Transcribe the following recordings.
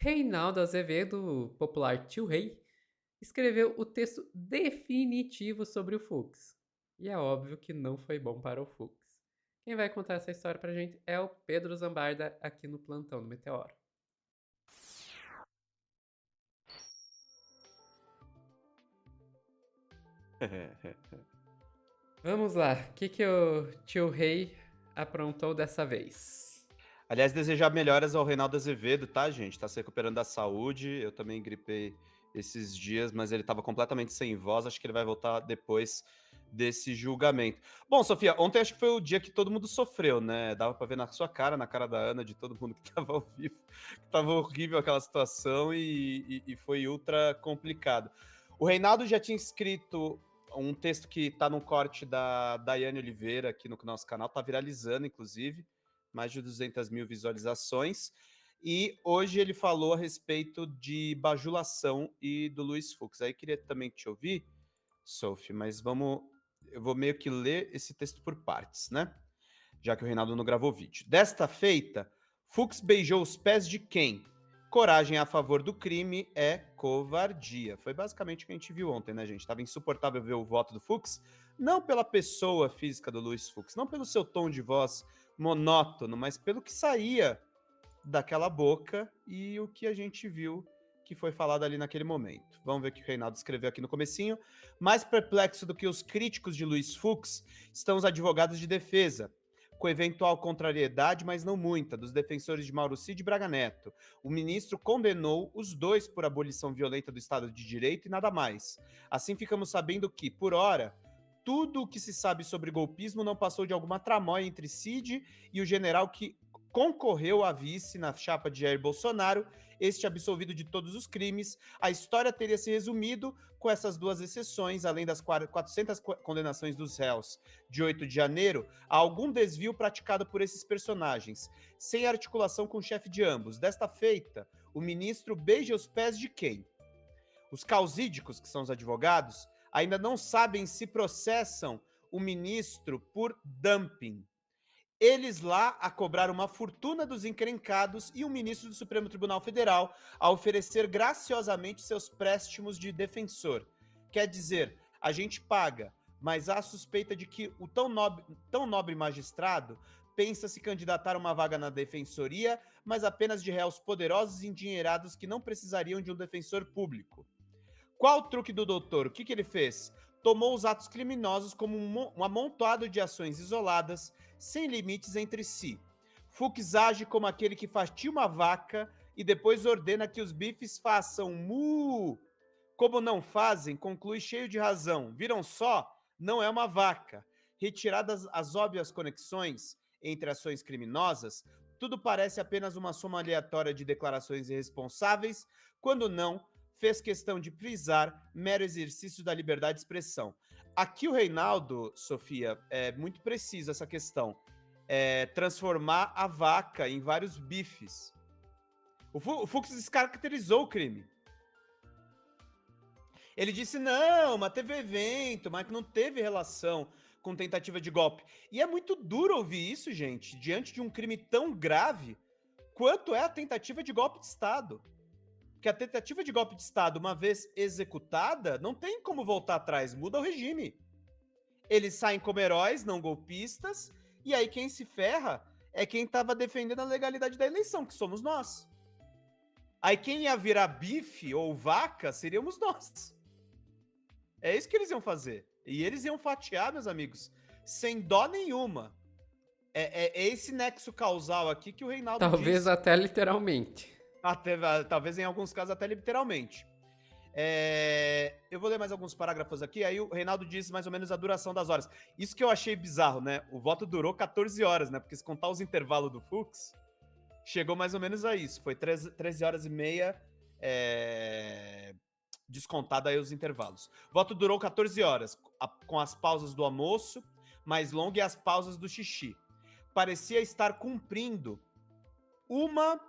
Reinaldo Azevedo, popular Tio Rei, escreveu o texto definitivo sobre o Fux. E é óbvio que não foi bom para o Fux. Quem vai contar essa história pra gente é o Pedro Zambarda aqui no Plantão do Meteoro. Vamos lá, o que o Tio Rei aprontou dessa vez? Aliás, desejar melhoras ao Reinaldo Azevedo, tá, gente? Tá se recuperando da saúde. Eu também gripei esses dias, mas ele tava completamente sem voz. Acho que ele vai voltar depois desse julgamento. Bom, Sofia, ontem acho que foi o dia que todo mundo sofreu, né? Dava pra ver na sua cara, na cara da Ana, de todo mundo que tava ao vivo, que tava horrível aquela situação e foi ultra complicado. O Reinaldo já tinha escrito um texto que tá no corte da Daiane Oliveira aqui no nosso canal, tá viralizando, inclusive mais de 200 mil visualizações. E hoje ele falou a respeito de bajulação e do Luiz Fux. Aí queria também te ouvir, Sophie, mas vamos. Eu vou meio que ler esse texto por partes, né? Já que o Reinaldo não gravou vídeo. Desta feita, Fux beijou os pés de quem? Coragem a favor do crime é covardia. Foi basicamente o que a gente viu ontem, né, gente? Tava insuportável ver o voto do Fux, não pela pessoa física do Luiz Fux, não pelo seu tom de voz monótono, mas pelo que saía daquela boca e o que a gente viu que foi falado ali naquele momento. Vamos ver o que o Reinaldo escreveu aqui no comecinho. Mais perplexo do que os críticos de Luiz Fux estão os advogados de defesa, com eventual contrariedade, mas não muita, dos defensores de Mauro Cid e Braga Neto. O ministro condenou os dois por abolição violenta do Estado de Direito e nada mais. Assim ficamos sabendo que, por hora, tudo o que se sabe sobre golpismo não passou de alguma tramóia entre Cid e o general que concorreu a vice na chapa de Jair Bolsonaro, este absolvido de todos os crimes. A história teria se resumido com essas duas exceções, além das 400 condenações dos réus de 8 de janeiro, a algum desvio praticado por esses personagens, sem articulação com o chefe de ambos. Desta feita, o ministro beija os pés de quem? Os causídicos, que são os advogados, ainda não sabem se processam o ministro por dumping. Eles lá a cobrar uma fortuna dos encrencados e o ministro do Supremo Tribunal Federal a oferecer graciosamente seus préstimos de defensor. Quer dizer, a gente paga, mas há a suspeita de que o tão nobre magistrado pensa se candidatar a uma vaga na defensoria, mas apenas de réus poderosos e endinheirados que não precisariam de um defensor público. Qual o truque do doutor? O que ele fez? Tomou os atos criminosos como um amontoado de ações isoladas, sem limites entre si. Fux age como aquele que fatia uma vaca e depois ordena que os bifes façam mu. Como não fazem, conclui cheio de razão. Viram só? Não é uma vaca. Retiradas as óbvias conexões entre ações criminosas, tudo parece apenas uma soma aleatória de declarações irresponsáveis, quando não, fez questão de frisar mero exercício da liberdade de expressão. Aqui o Reinaldo, Sofia, é muito preciso essa questão. É transformar a vaca em vários bifes. O Fux descaracterizou o crime. Ele disse: não, mas teve evento, mas não teve relação com tentativa de golpe. E é muito duro ouvir isso, gente, diante de um crime tão grave quanto é a tentativa de golpe de Estado. Porque a tentativa de golpe de Estado, uma vez executada, não tem como voltar atrás, muda o regime. Eles saem como heróis, não golpistas, e aí quem se ferra é quem estava defendendo a legalidade da eleição, que somos nós. Aí quem ia virar bife ou vaca seríamos nós. É isso que eles iam fazer. E eles iam fatiar, meus amigos, sem dó nenhuma. É esse nexo causal aqui que o Reinaldo Talvez diz. até literalmente. Até, talvez em alguns casos até literalmente. Eu vou ler mais alguns parágrafos aqui, aí o Reinaldo diz mais ou menos a duração das horas. Isso que eu achei bizarro, né? O voto durou 14 horas, né? Porque se contar os intervalos do Fux, chegou mais ou menos a isso. Foi 13 horas e meia, descontado aí os intervalos. O voto durou 14 horas, com as pausas do almoço mais longa e as pausas do xixi. Parecia estar cumprindo uma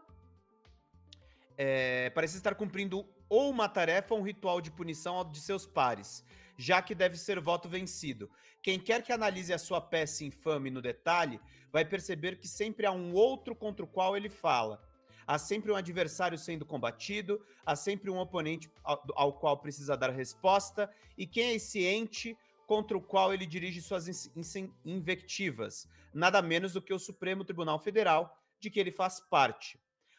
parecia estar cumprindo ou uma tarefa ou um ritual de punição de seus pares, já que deve ser voto vencido. Quem quer que analise a sua peça infame no detalhe, vai perceber que sempre há um outro contra o qual ele fala. Há sempre um adversário sendo combatido, há sempre um oponente ao qual precisa dar resposta, e quem é esse ente contra o qual ele dirige suas invectivas? Nada menos do que o Supremo Tribunal Federal, de que ele faz parte.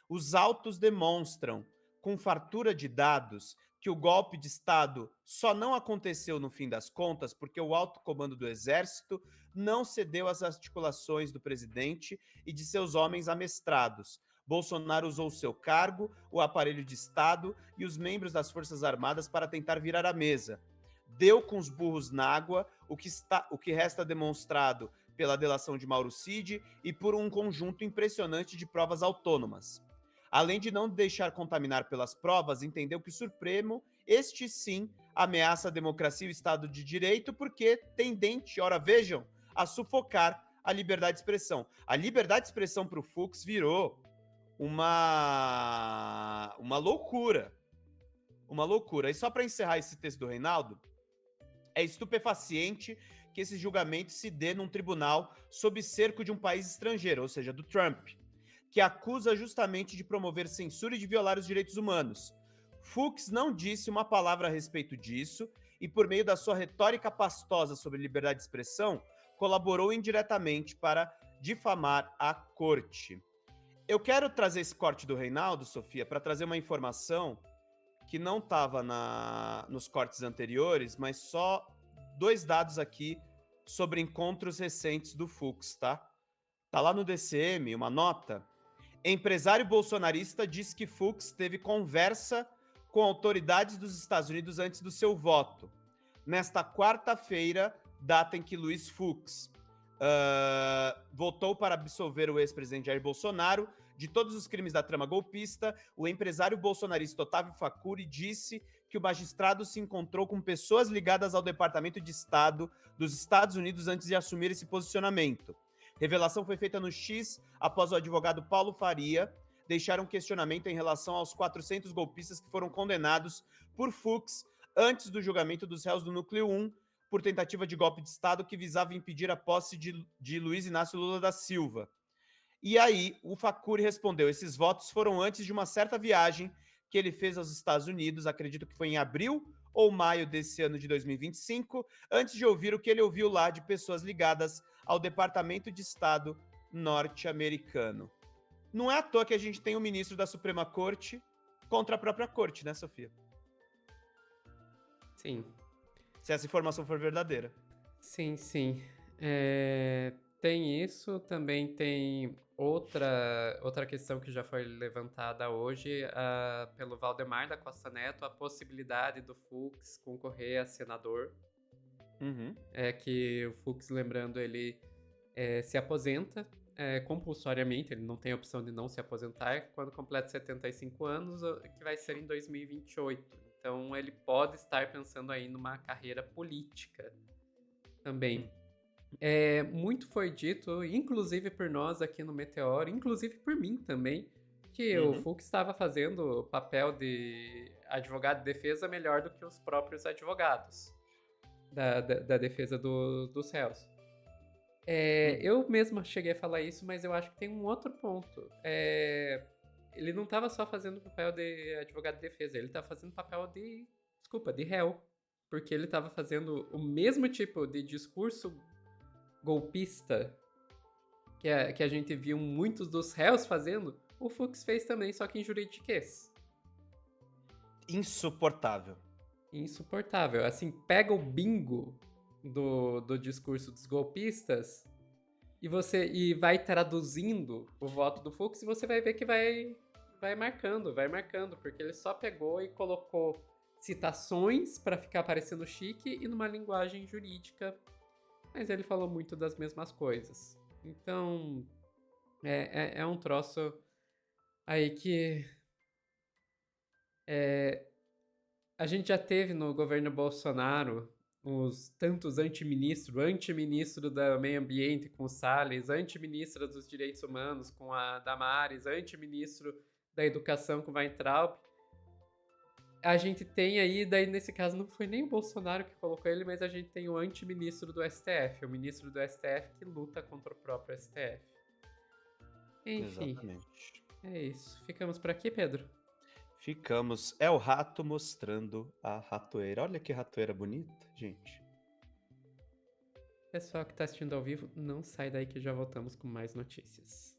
Os autos demonstram, com fartura de dados, que o golpe de Estado só não aconteceu no fim das contas porque o alto comando do Exército não cedeu às articulações do presidente e de seus homens amestrados. Bolsonaro usou seu cargo, o aparelho de Estado e os membros das Forças Armadas para tentar virar a mesa. Deu com os burros na água, o que resta demonstrado pela delação de Mauro Cid e por um conjunto impressionante de provas autônomas. Além de não deixar contaminar pelas provas, entendeu que o Supremo, este sim, ameaça a democracia e o Estado de Direito, porque tendente, ora vejam, a sufocar a liberdade de expressão. A liberdade de expressão para o Fux virou uma loucura. Uma loucura. E só para encerrar esse texto do Reinaldo, é estupefaciente que esse julgamento se dê num tribunal sob cerco de um país estrangeiro, ou seja, do Trump, que acusa justamente de promover censura e de violar os direitos humanos. Fux não disse uma palavra a respeito disso e, por meio da sua retórica pastosa sobre liberdade de expressão, colaborou indiretamente para difamar a corte. Eu quero trazer esse corte do Reinaldo, Sofia, para trazer uma informação que não estava nos cortes anteriores, mas só 2 dados aqui sobre encontros recentes do Fux, tá? Tá lá no DCM uma nota. Empresário bolsonarista diz que Fux teve conversa com autoridades dos Estados Unidos antes do seu voto. Nesta quarta-feira, data em que Luiz Fux votou para absolver o ex-presidente Jair Bolsonaro de todos os crimes da trama golpista, o empresário bolsonarista Otávio Facuri disse que o magistrado se encontrou com pessoas ligadas ao Departamento de Estado dos Estados Unidos antes de assumir esse posicionamento. Revelação foi feita no X após o advogado Paulo Faria deixar um questionamento em relação aos 400 golpistas que foram condenados por Fux antes do julgamento dos réus do Núcleo 1 por tentativa de golpe de Estado que visava impedir a posse de Luiz Inácio Lula da Silva. E aí, o Facuri respondeu: esses votos foram antes de uma certa viagem que ele fez aos Estados Unidos, acredito que foi em abril ou maio desse ano de 2025, antes de ouvir o que ele ouviu lá de pessoas ligadas ao Departamento de Estado norte-americano. Não é à toa que a gente tem um ministro da Suprema Corte contra a própria corte, né, Sofia? Sim. Se essa informação for verdadeira. Sim, sim. Tem isso, também tem outra questão que já foi levantada hoje pelo Valdemar da Costa Neto, a possibilidade do Fux concorrer a senador. Uhum. Que o Fux, lembrando, ele se aposenta compulsoriamente, ele não tem a opção de não se aposentar quando completa 75 anos, que vai ser em 2028. Então ele pode estar pensando aí numa carreira política também. Muito foi dito, inclusive por nós aqui no Meteoro, inclusive por mim também, que o Fux estava fazendo o papel de advogado de defesa melhor do que os próprios advogados da defesa dos réus. Eu mesmo cheguei a falar isso, mas eu acho que tem um outro ponto. Ele não estava só fazendo o papel de advogado de defesa, ele estava fazendo o papel de réu. Porque ele estava fazendo o mesmo tipo de discurso golpista que a gente viu muitos dos réus fazendo, o Fux fez também, só que em juridiquês. Insuportável. Insuportável. Assim, pega o bingo do discurso dos golpistas e vai traduzindo o voto do Fux e você vai ver que vai marcando, porque ele só pegou e colocou citações para ficar parecendo chique e numa linguagem jurídica, mas ele falou muito das mesmas coisas. Então, é um troço aí que a gente já teve no governo Bolsonaro os tantos anti-ministro do meio ambiente com o Salles, anti-ministra dos direitos humanos com a Damares, anti-ministro da educação com o Weintraub. A gente tem aí, daí nesse caso não foi nem o Bolsonaro que colocou ele, mas a gente tem o anti-ministro do STF, o ministro do STF que luta contra o próprio STF. Enfim. Exatamente. É isso. Ficamos por aqui, Pedro. Ficamos. É o rato mostrando a ratoeira. Olha que ratoeira bonita, gente. Pessoal que está assistindo ao vivo, não sai daí que já voltamos com mais notícias.